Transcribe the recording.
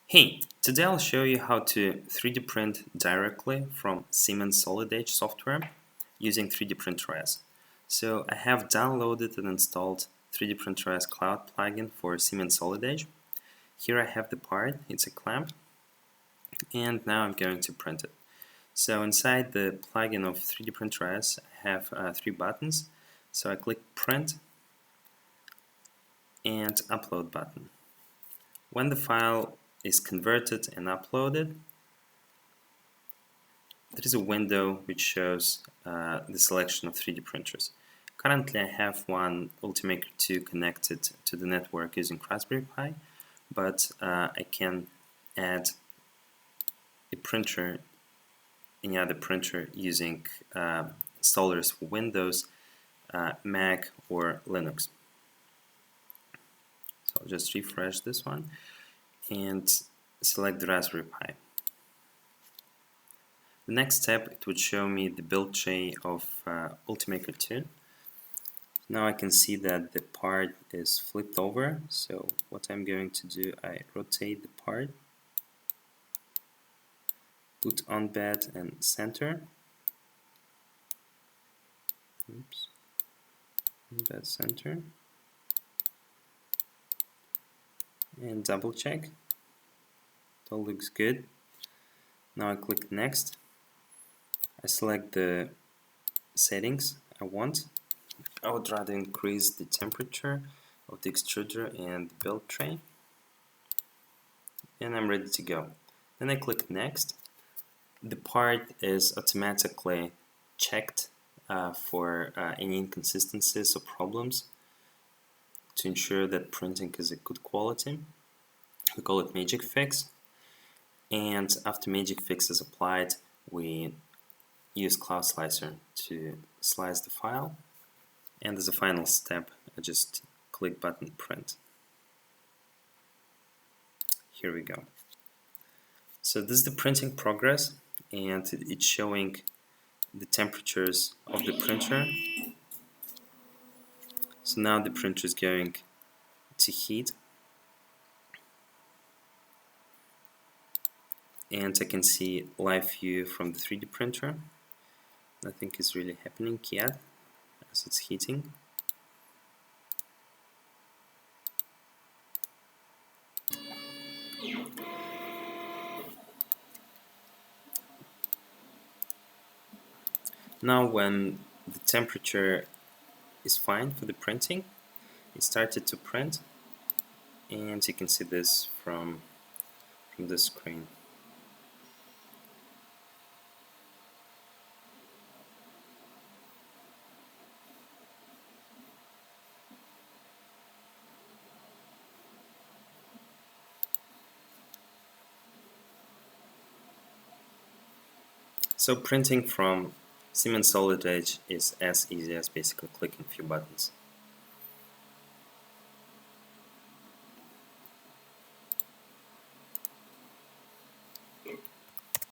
Hey, today I'll show you how to 3D print directly from Siemens Solid Edge software using 3DPrinterOS. So I have downloaded and installed 3DPrinterOS Cloud plugin for Siemens Solid Edge. Here I have the part, it's a clamp, and now I'm going to print it. So inside the plugin of 3DPrinterOS I have three buttons. So I click Print and Upload button. When the file is converted and uploaded, there is a window which shows the selection of 3D printers. Currently I have one Ultimaker 2 connected to the network using Raspberry Pi, but I can add a printer, any other printer using installers for Windows, Mac or Linux. So I'll just refresh this one and select the Raspberry Pi. The next step, it would show me the build tray of Ultimaker 2. Now I can see that the part is flipped over, so what I'm going to do, I rotate the part, put on bed and center. Oops. On bed center. And double check. It all looks good. Now I click next. I select the settings I want. I would rather increase the temperature of the extruder and the build tray. And I'm ready to go. Then I click next. The part is automatically checked for any inconsistencies or problems to ensure that printing is a good quality. We call it Magic Fix. And after Magic Fix is applied, we use Cloud Slicer to slice the file. And as a final step, I just click button print. Here we go. So this is the printing progress, and it's showing the temperatures of the printer. So now the printer is going to heat, and I can see live view from the 3D printer. Nothing is really happening yet as it's heating. Now when the temperature is fine for the printing, it started to print, and you can see this from the screen. So printing from Siemens Solid Edge is as easy as basically clicking a few buttons.